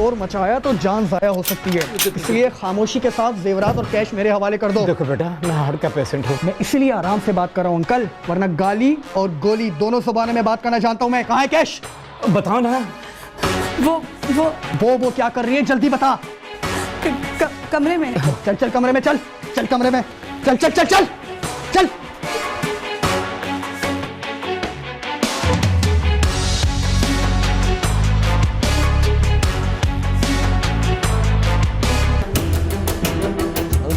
शोर मचाया तो जान जाया हो सकती है, इसलिए खामोशी के साथ जेवरात और कैश मेरे हवाले कर दो। देखो बेटा, मैं हार्ट का पेशेंट हूँ। मैं इसलिए आराम से बात कर रहा हूँ अंकल, वरना गाली और गोली दोनों ज़बानों में बात करना जानता हूँ मैं। कहाँ है कैश? बताओ ना। वो क्या कर रही है, जल्दी बता। कमरे में। चल चल कमरे में, चल चल कमरे में, चल चल चल चल चल।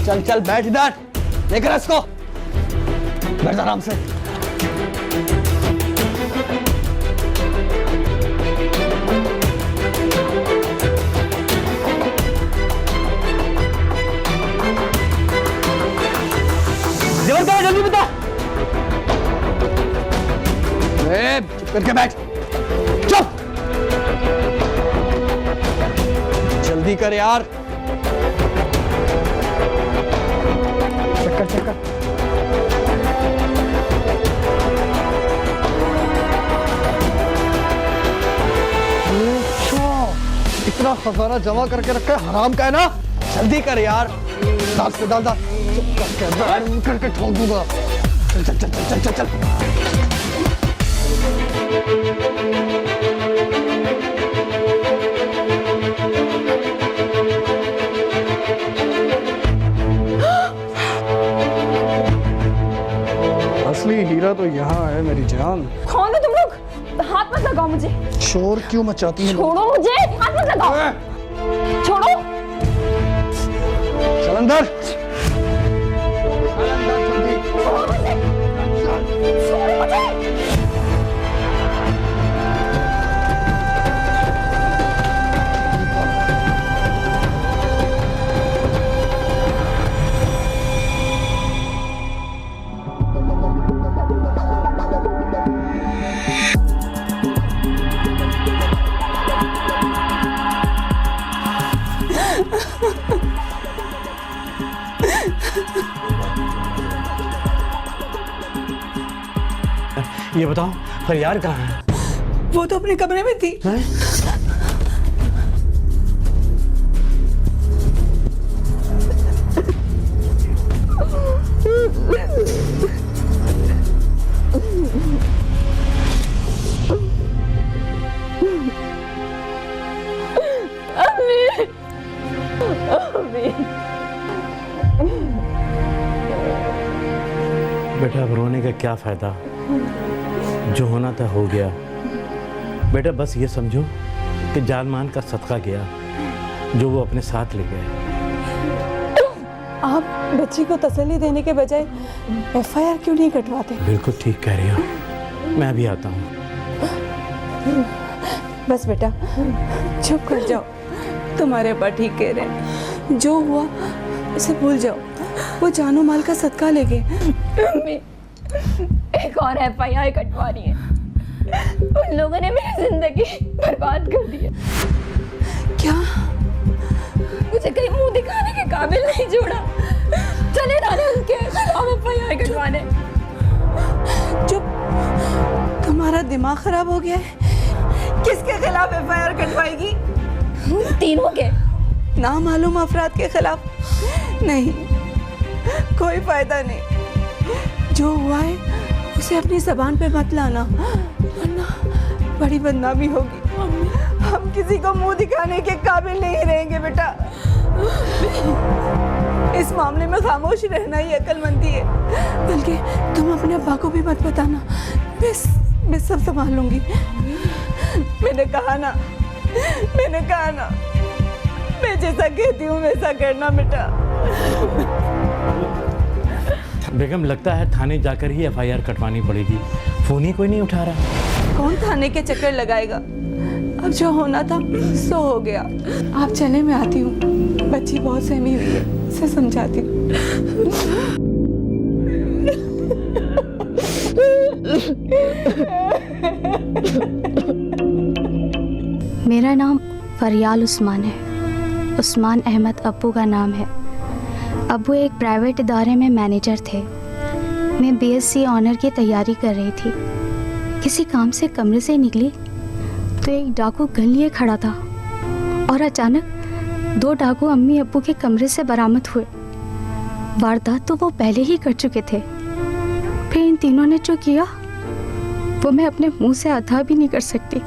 चल चल बैठ इधर, लेकर इसको बैठ आराम से। जेवर कहाँ है, जल्दी बता। चुप करके बैठ, चुप। जल्दी कर यार। चक्कर इतना खजाना जमा करके रखा है, हराम का है ना। जल्दी कर यार, दाल से डाल दाल। चुप करके ठोक दूंगा। चल चल चल चल चल चल। असली हीरा तो यहाँ है मेरी जान। कौन हो तुम लोग? हाथ मत लगाओ मुझे। शोर क्यों मचाती है? छोड़ो मुझे, हाथ मत लगाओ। छोड़ो। चल अंदर। छोड़ो मुझे। ये बताओ, फरियाद कहाँ है? वो तो अपने कमरे में थी। बेटा, अब रोने का क्या फायदा? जो होना था हो गया। बेटा बस ये समझो कि जान मान का सदका गया जो वो अपने साथ ले गए। आप बच्ची को तसल्ली देने के बजाय FIR क्यों नहीं कटवाते? बिल्कुल ठीक कह रही हो, मैं भी आता हूँ। बस बेटा चुप कर जाओ, तुम्हारे अब्बा ठीक कह रहे हैं। जो हुआ उसे भूल जाओ, वो जानो माल का सदका ले गए। एक और FIR कटवानी है। उन लोगों ने मेरी जिंदगी बर्बाद कर दी है। क्या? मुझे कहीं मुंह दिखाने के काबिल नहीं छोड़ा। चले जाने उनके खिलाफ FIR कटवाने। चुप, तुम्हारा दिमाग खराब हो गया है? किसके खिलाफ FIR कटवाएगी? तीनों के। नामालूम अफराद के खिलाफ? नहीं, कोई फायदा नहीं। जो हुआ है उसे अपनी जबान पे मत लाना, वरना बड़ी बदनामी होगी। हम किसी को मुंह दिखाने के काबिल नहीं रहेंगे बेटा। इस मामले में खामोश रहना ही अक्लमंदी है। बल्कि तुम अपने अब्बा को भी मत बताना, मैं सब संभाल लूंगी। मैंने कहा ना, मैं जैसा कहती हूँ वैसा करना बेटा। बेगम, लगता है थाने जाकर ही FIR कटवानी पड़ेगी। फोन ही कोई नहीं उठा रहा। कौन थाने के चक्कर लगाएगा? अब जो होना था सो हो गया। आप चले, मैं आती हूँ। बच्ची बहुत सहमी हुई है, उसे समझाती हूँ। मेरा नाम फरियाल उस्मान है। उस्मान अहमद अब्बू का नाम है। अब्बू एक प्राइवेट इदारे में मैनेजर थे। मैं BSc ऑनर की तैयारी कर रही थी। किसी काम से कमरे से निकली तो एक डाकू गन लिए खड़ा था और अचानक 2 डाकू अम्मी अब्बू के कमरे से बरामद हुए। वारदात तो वो पहले ही कर चुके थे, फिर इन तीनों ने जो किया वो मैं अपने मुंह से अदा भी नहीं कर सकती।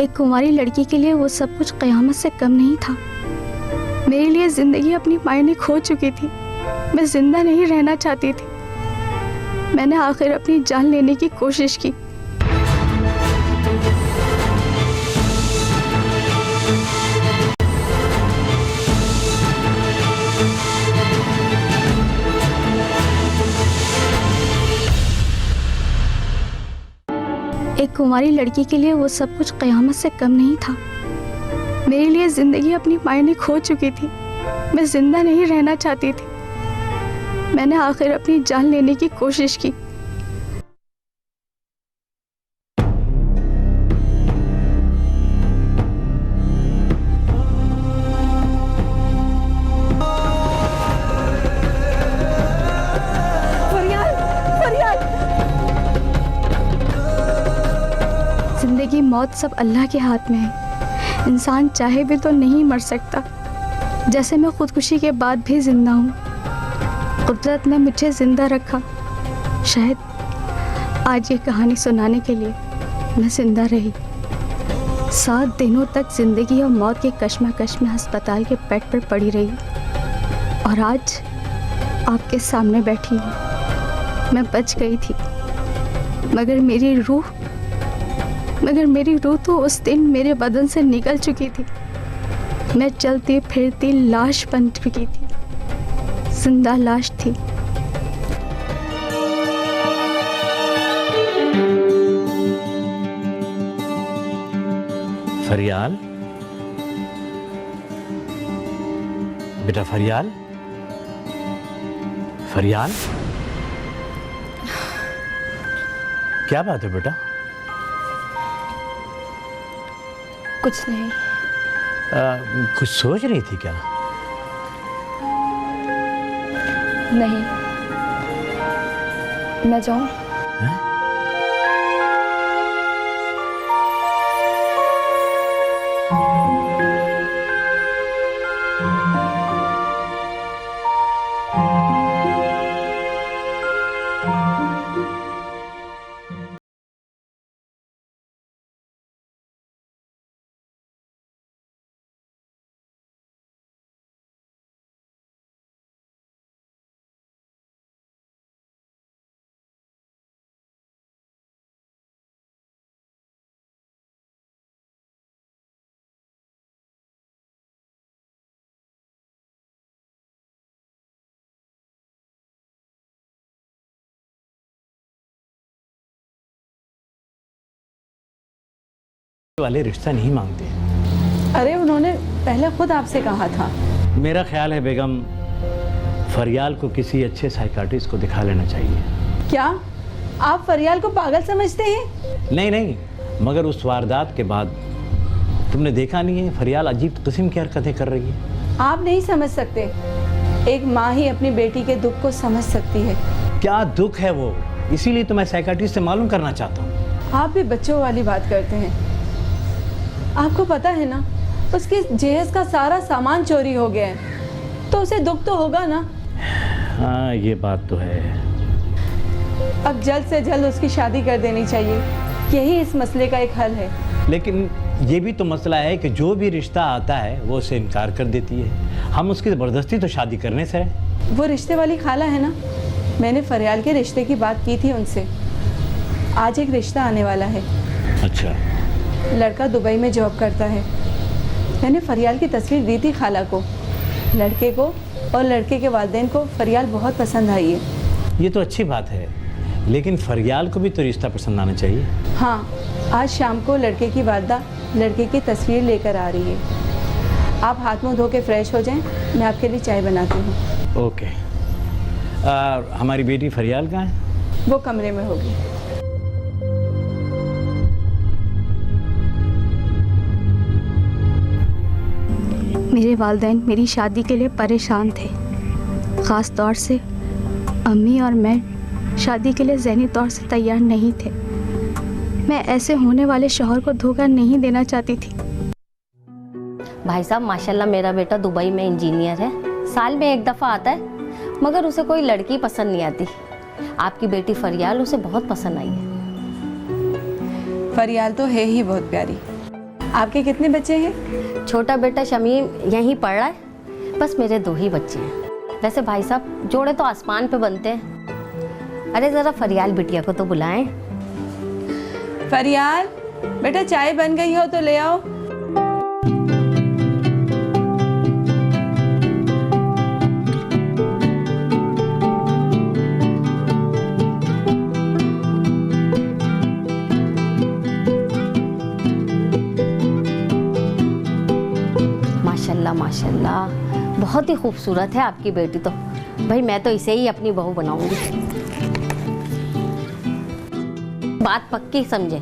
एक कुंवारी लड़की के लिए वो सब कुछ क़यामत से कम नहीं था। मेरे लिए जिंदगी अपनी मायने खो चुकी थी। मैं जिंदा नहीं रहना चाहती थी। मैंने आखिर अपनी जान लेने की कोशिश की। एक कुंवारी लड़की के लिए वो सब कुछ क़यामत से कम नहीं था। मेरे लिए जिंदगी अपनी मायने खो चुकी थी। मैं जिंदा नहीं रहना चाहती थी। मैंने आखिर अपनी जान लेने की कोशिश की। जिंदगी मौत सब अल्लाह के हाथ में है। इंसान चाहे भी तो नहीं मर सकता। जैसे मैं खुदकुशी के बाद भी जिंदा हूँ। कुदरत ने मुझे जिंदा रखा। शायद आज ये कहानी सुनाने के लिए मैं जिंदा रही। 7 दिनों तक जिंदगी और मौत के कश्मकश में अस्पताल के बेड पर पड़ी रही और आज आपके सामने बैठी हूँ। मैं बच गई थी, मगर मेरी रूह तो उस दिन मेरे बदन से निकल चुकी थी। मैं चलती फिरती लाश बन चुकी थी, जिंदा लाश थी। फरियाल, बेटा फरियाल, फरियाल, क्या बात है बेटा? कुछ नहीं। कुछ सोच रही थी क्या? नहीं। मैं जाऊं? वाले रिश्ता नहीं मांगते। अरे उन्होंने पहले खुद आपसे कहा था। मेरा ख्याल है बेगम, फरियाल को किसी अच्छे साइकाट्रिस्ट को दिखा लेना चाहिए। क्या आप फरियाल को पागल समझते हैं? नहीं, मगर उस वारदात के बाद तुमने देखा नहीं है फरियाल अजीब किस्म की हरकतें कर रही है। आप नहीं समझ सकते। एक माँ ही अपनी बेटी के दुख को समझ सकती है। क्या दुख है वो, इसीलिए तो मैं साइकाट्रिस्ट से मालूम करना चाहता हूँ। आप भी बच्चों वाली बात करते हैं। आपको पता है ना, उसके जहेज का सारा सामान चोरी हो गया है, तो उसे दुख तो होगा ना। हाँ, ये बात तो है। अब जल्द से जल्द उसकी शादी कर देनी चाहिए। यही इस मसले का एक हल है। लेकिन ये भी तो मसला है कि जो भी रिश्ता आता है वो उसे इनकार कर देती है। हम उसकी ज़बरदस्ती तो शादी करने से है। वो रिश्ते वाली खाला है ना, मैंने फरियाल के रिश्ते की बात की थी उनसे। आज एक रिश्ता आने वाला है। अच्छा। लड़का दुबई में जॉब करता है। मैंने फरियाल की तस्वीर दी थी खाला को। लड़के को और लड़के के वालिदैन को फरियाल बहुत पसंद आई है। ये तो अच्छी बात है, लेकिन फरियाल को भी तो रिश्ता पसंद आना चाहिए। हाँ, आज शाम को लड़के की वालदा लड़के की तस्वीर लेकर आ रही है। आप हाथ मुंह धो के फ्रेश हो जाएं, मैं आपके लिए चाय बनाती हूँ। ओके। हमारी बेटी फरियाल कहाँ है? वो कमरे में होगी। मेरे वालिदैन मेरी शादी के लिए परेशान थे। ख़ास तौर से अम्मी और मैं शादी के लिए ज़हनी तौर से तैयार नहीं थे। मैं ऐसे होने वाले शौहर को धोखा नहीं देना चाहती थी। भाई साहब माशाल्लाह मेरा बेटा दुबई में इंजीनियर है, साल में एक दफ़ा आता है, मगर उसे कोई लड़की पसंद नहीं आती। आपकी बेटी फरियाल उसे बहुत पसंद आई है। फरियाल तो है ही बहुत प्यारी। आपके कितने बच्चे हैं? छोटा बेटा शमीम यहीं पढ़ रहा है, बस मेरे 2 ही बच्चे हैं। वैसे भाई साहब जोड़े तो आसमान पे बनते हैं। अरे ज़रा फरियाल बिटिया को तो बुलाएं। फरियाल बेटा, चाय बन गई हो तो ले आओ। माशाल्लाह माशाल्लाह, बहुत ही खूबसूरत है आपकी बेटी तो। भाई मैं तो इसे ही अपनी बहू बनाऊंगी। बात पक्की समझे,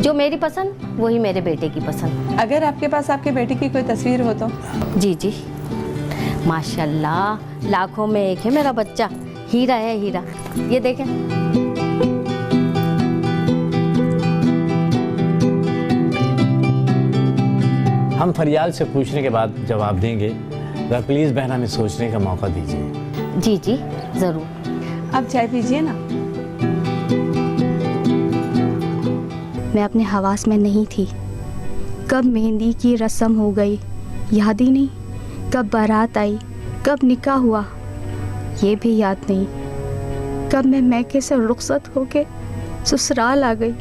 जो मेरी पसंद वही मेरे बेटे की पसंद। अगर आपके पास आपके बेटे की कोई तस्वीर हो तो? जी जी, माशाल्लाह लाखों में एक है मेरा बच्चा, हीरा है हीरा। ये देखें। हम फरियाल से पूछने के बाद जवाब देंगे, जरा प्लीज़ बहन हमें सोचने का मौका दीजिए। जी जी ज़रूर। अब चाय पीजिए ना। मैं अपने हवास में नहीं थी। कब मेहंदी की रस्म हो गई याद ही नहीं, कब बारात आई, कब निकाह हुआ ये भी याद नहीं, कब मैं मैके से रुखसत होके ससुराल आ गई।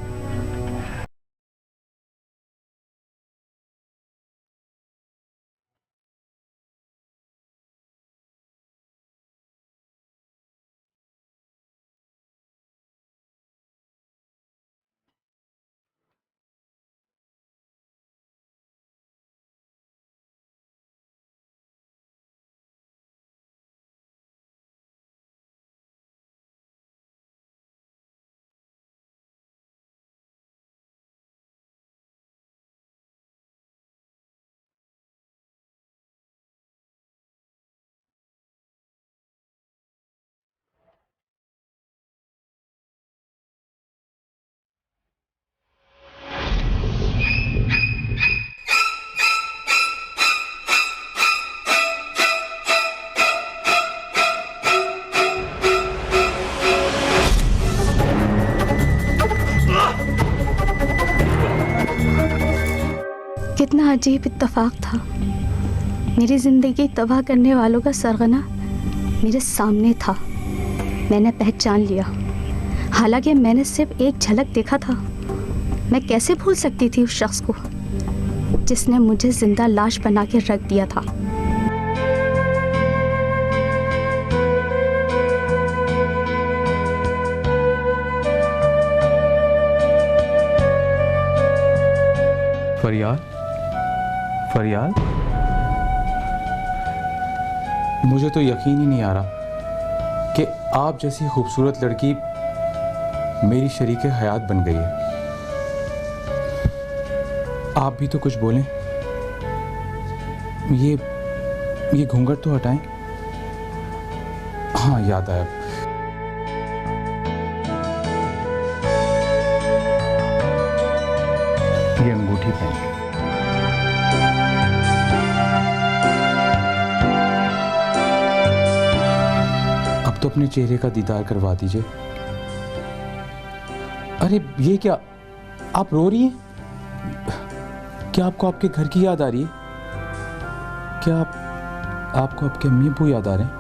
कितना अजीब इत्तेफाक था। मेरी ज़िंदगी तबाह करने वालों का सरगना मेरे सामने था। मैंने पहचान लिया, हालांकि मैंने सिर्फ एक झलक देखा था। मैं कैसे भूल सकती थी उस शख्स को जिसने मुझे जिंदा लाश बना के रख दिया था। फरियाल, फरियाल, मुझे तो यकीन ही नहीं आ रहा कि आप जैसी खूबसूरत लड़की मेरी शरीके हयात बन गई है। आप भी तो कुछ बोलें। ये घूंघट तो हटाएं। हाँ याद आया, ये अंगूठी पहन। अब तो अपने चेहरे का दीदार करवा दीजिए। अरे ये क्या, आप रो रही हैं? क्या आपको आपके घर की याद आ रही है? क्या आपको आपके अम्मी अब्बू याद आ रहे हैं?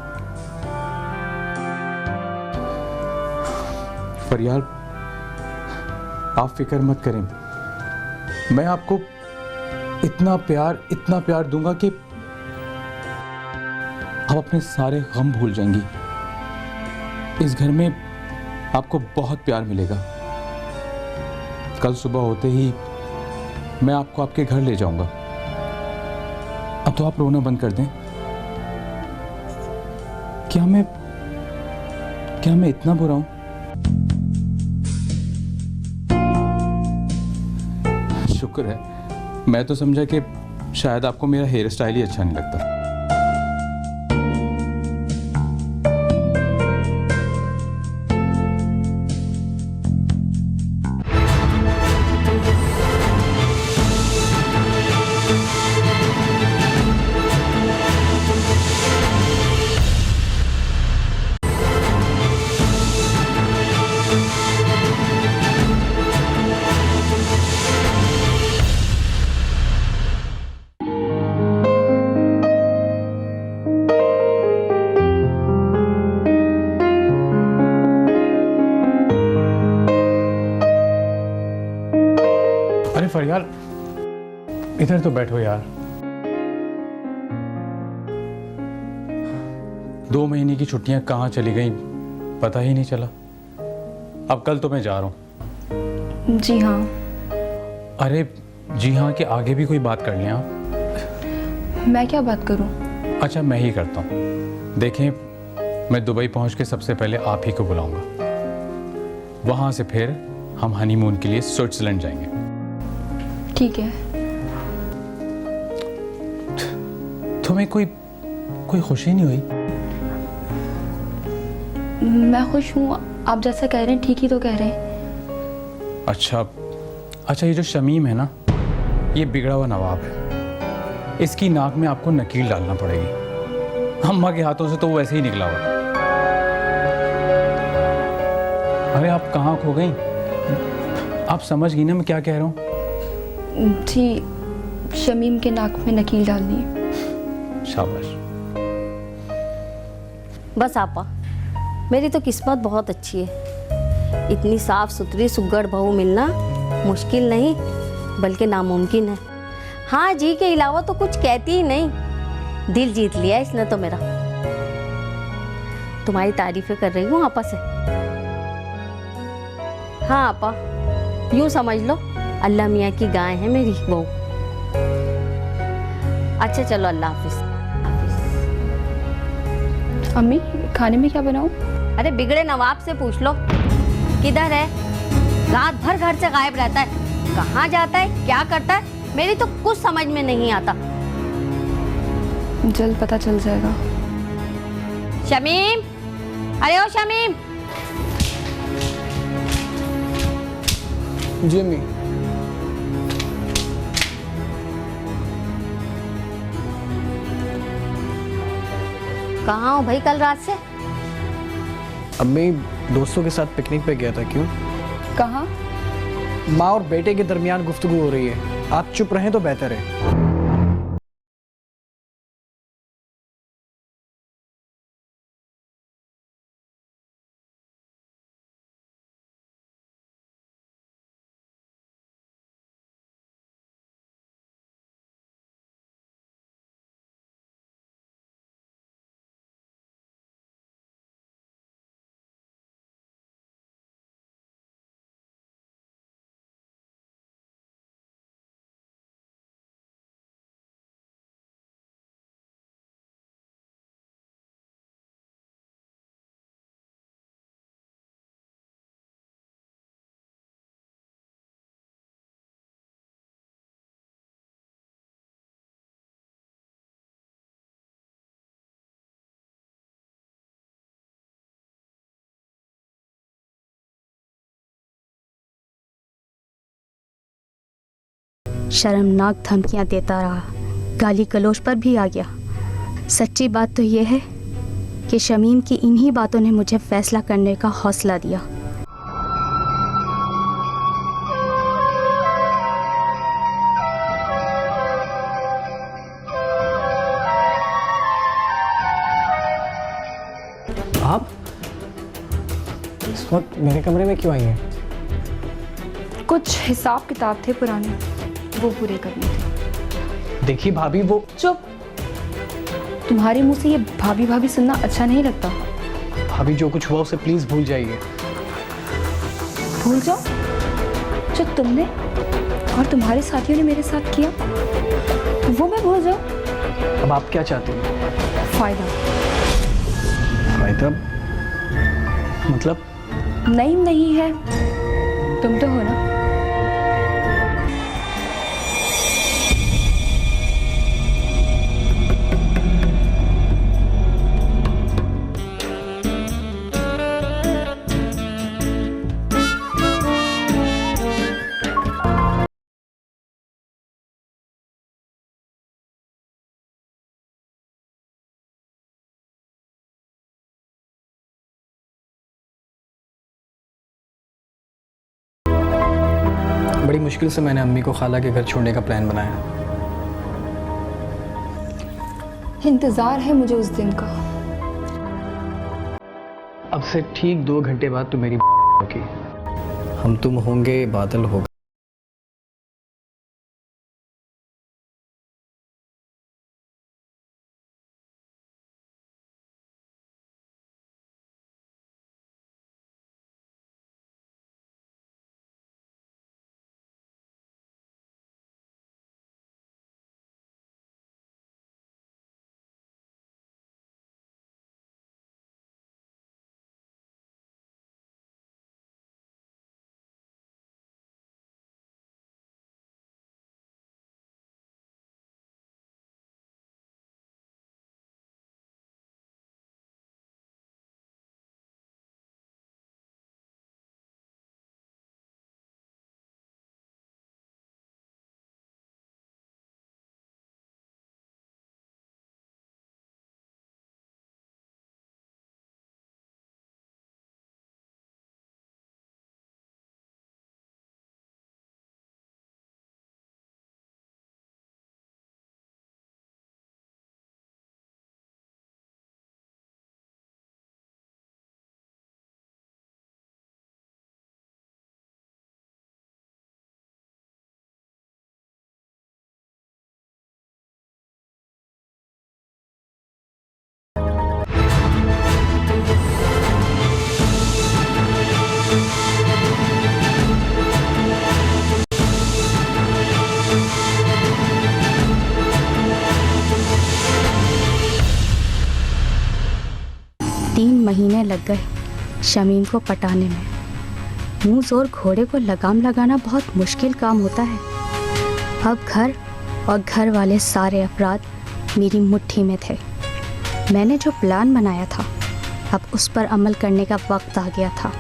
फरियाल, आप फिक्र मत करें, मैं आपको इतना प्यार दूंगा कि आप अपने सारे गम भूल जाएंगी। इस घर में आपको बहुत प्यार मिलेगा। कल सुबह होते ही मैं आपको आपके घर ले जाऊंगा। अब तो आप रोना बंद कर दें। क्या मैं इतना बुरा हूं? शुक्र है, मैं तो समझा कि शायद आपको मेरा हेयर स्टाइल ही अच्छा नहीं लगता। फरियाल, इधर तो बैठो यार। 2 महीने की छुट्टियां कहाँ चली गई पता ही नहीं चला। अब कल तो मैं जा रहा हूँ। जी हाँ। अरे जी हाँ के आगे भी कोई बात कर लें आप। मैं क्या बात करूँ? अच्छा मैं ही करता हूँ। देखें, मैं दुबई पहुँच के सबसे पहले आप ही को बुलाऊंगा। वहाँ से फिर हम हनीमून के लिए स्विट्जरलैंड जाएंगे। ठीक है। तुम्हें कोई खुशी नहीं हुई? मैं खुश हूँ, आप जैसा कह रहे हैं ठीक ही तो कह रहे हैं। अच्छा, ये जो शमीम है ना, ये बिगड़ा हुआ नवाब है। इसकी नाक में आपको नकील डालना पड़ेगी। अम्मा के हाथों से तो वो वैसे ही निकला हुआ। अरे आप कहाँ खो गई? आप समझ गई ना मैं क्या कह रहा हूँ? जी, शमीम के नाक में नकील डालनी है। शाबाश। बस आपा, मेरी तो किस्मत बहुत अच्छी है। इतनी साफ सुथरी सुग्गड़ बहू मिलना मुश्किल नहीं बल्कि नामुमकिन है। हाँ जी के अलावा तो कुछ कहती ही नहीं। दिल जीत लिया इसने तो मेरा। तुम्हारी तारीफें कर रही हूँ आपा से। हाँ आपा, यूं समझ लो अल्लाह मियाँ की गाय है मेरी बहू। अच्छा चलो, अल्लाह हाफिज। अम्मी, खाने में क्या बनाऊँ? अरे बिगड़े नवाब से पूछ लो किधर है। रात भर घर से गायब रहता है। कहाँ जाता है, क्या करता है, मेरी तो कुछ समझ में नहीं आता। जल्द पता चल जाएगा। शमीम, अरे ओ शमीम। जी अम्मी। कहाँ हो भाई कल रात से? अम्मी, दोस्तों के साथ पिकनिक पे गया था। क्यों? कहाँ? माँ और बेटे के दरमियान गुफ्तगू हो रही है। आप चुप रहें तो बेहतर है। शर्मनाक धमकियां देता रहा, गाली गलौज पर भी आ गया। सच्ची बात तो यह है कि शमीम की इन्हीं बातों ने मुझे फैसला करने का हौसला दिया। आप इस वक्त मेरे कमरे में क्यों आई हैं? कुछ हिसाब किताब थे पुराने, वो पूरे करने थे। देखिए भाभी, वो चुप। तुम्हारे मुंह से ये भाभी भाभी सुनना अच्छा नहीं लगता। भाभी जो कुछ हुआ उसे प्लीज भूल जाइए। भूल जाओ जो तुमने और तुम्हारे साथियों ने मेरे साथ किया, वो मैं भूल जाऊं। अब आप क्या चाहते हैं? फायदा। फायदा मतलब? नहीं है, तुम तो हो ना। बड़ी मुश्किल से मैंने अम्मी को खाला के घर छोड़ने का प्लान बनाया। इंतजार है मुझे उस दिन का। अब से ठीक 2 घंटे बाद तो मेरी होगी। हम तुम होंगे, बादल होगा। 3 महीने लग गए शमीम को पटाने में। मुंह जोर घोड़े को लगाम लगाना बहुत मुश्किल काम होता है। अब घर और घर वाले सारे अफराद मेरी मुट्ठी में थे। मैंने जो प्लान बनाया था अब उस पर अमल करने का वक्त आ गया था।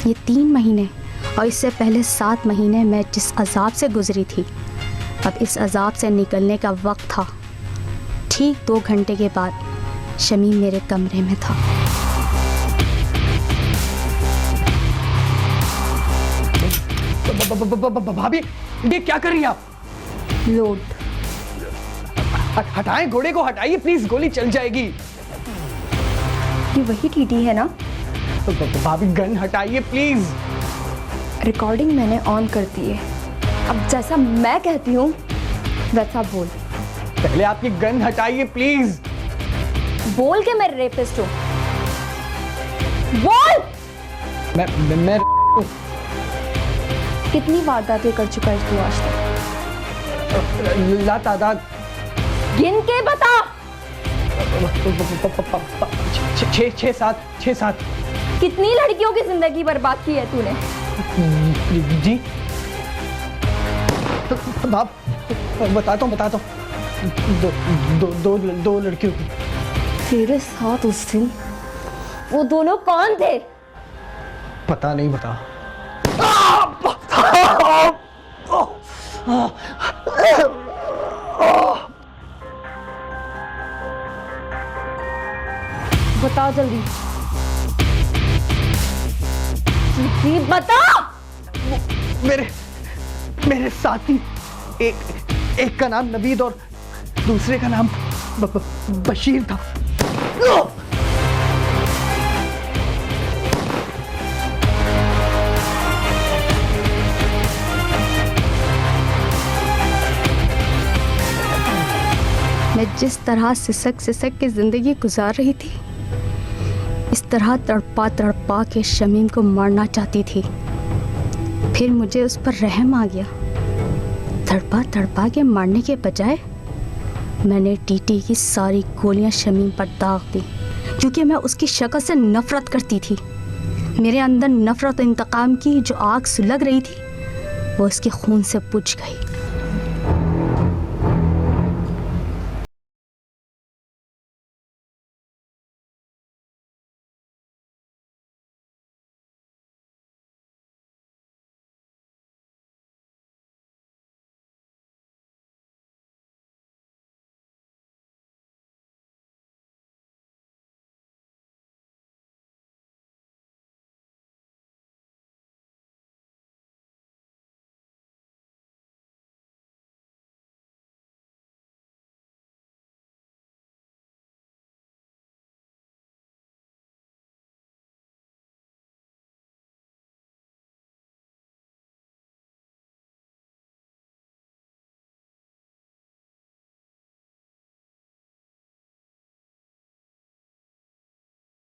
ये 3 महीने और इससे पहले 7 महीने मैं जिस अजाब से गुजरी थी, अब इस अजाब से निकलने का वक्त था। ठीक 2 घंटे के बाद शमीम मेरे कमरे में था। भाभी ये क्या कर रही हैं आप? लोड। हटाएं घोड़े को, हटाइए प्लीज, गोली चल जाएगी। ये वही टीटी है ना? भाभी गन हटाइए प्लीज। रिकॉर्डिंग मैंने ऑन कर दी है, अब जैसा मैं कहती हूँ वैसा बोल। पहले आप ये गन हटाइए प्लीज। बोल के मैं रेपिस्ट हूँ, बोल। मैं कितनी वारदातें कर चुका है तू आज तक? लातादाद। गिन के बता। 6-7। कितनी लड़कियों की जिंदगी बर्बाद की है तूने? जी बाप बताता हूँ दो लड़कियों की। तेरे साथ उस दिन वो दोनों कौन थे? पता नहीं बता। बताओ जल्दी, जल्दी बता। मेरे साथी, एक का नाम नवीद और दूसरे का नाम बशीर था। मैं जिस तरह सिसक के ज़िंदगी गुजार रही थी, इस तरह तड़पा के शमीम को मारना चाहती थी। फिर मुझे उस पर रहम आ गया। तड़पा के मारने के बजाय मैंने टीटी की सारी गोलियां शमीम पर दाग दी, क्योंकि मैं उसकी शक्ल से नफरत करती थी। मेरे अंदर नफरत और इंतकाम की जो आग सुलग रही थी वो उसके खून से बुझ गई।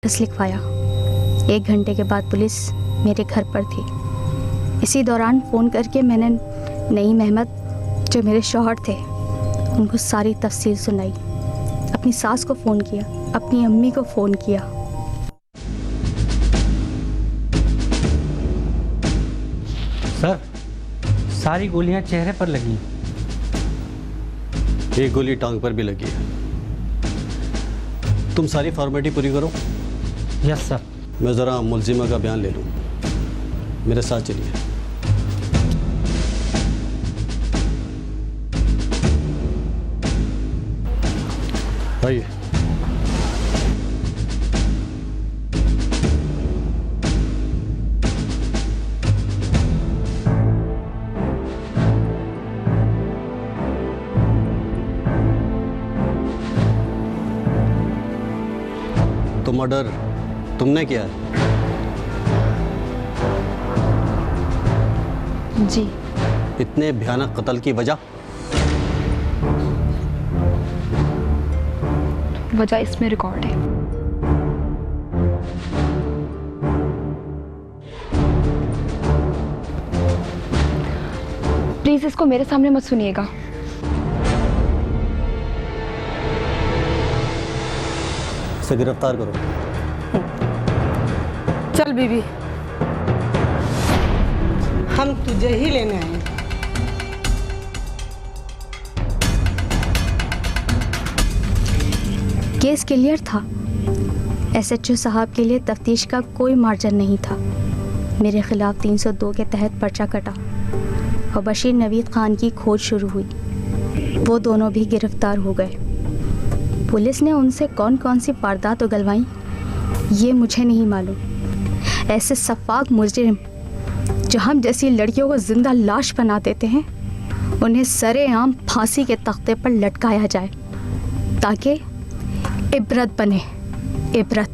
लिखवाया। 1 घंटे के बाद पुलिस मेरे घर पर थी। इसी दौरान फ़ोन करके मैंने नईम अहमद जो मेरे शौहर थे उनको सारी तफसील सुनाई। अपनी सास को फ़ोन किया, अपनी अम्मी को फ़ोन किया। सर, सारी गोलियां चेहरे पर लगी। एक गोली टांग पर भी लगी है। तुम सारी फॉर्मेलिटी पूरी करो। Yes sir. मैं ज़रा मुलजिमा का बयान ले लूँ। मेरे साथ चलिए। आइए। तो मर्डर तुमने किया है? जी। इतने भयानक कत्ल की वजह? वजह इसमें रिकॉर्ड है। प्लीज इसको मेरे सामने मत सुनिएगा। इसे गिरफ्तार करो। चल बीबी, हम तुझे ही लेने आए। केस क्लियर था। एसएचओ साहब के लिए तफ्तीश का कोई मार्जिन नहीं था। मेरे खिलाफ 302 के तहत पर्चा कटा और बशीर नवीद खान की खोज शुरू हुई। वो दोनों भी गिरफ्तार हो गए। पुलिस ने उनसे कौन कौन सी वारदात उगलवाई ये मुझे नहीं मालूम। ऐसे सफाक मुजरिम जो हम जैसी लड़कियों को जिंदा लाश बना देते हैं, उन्हें सरेआम फांसी के तख्ते पर लटकाया जाए ताकि इबरत बने। इबरत।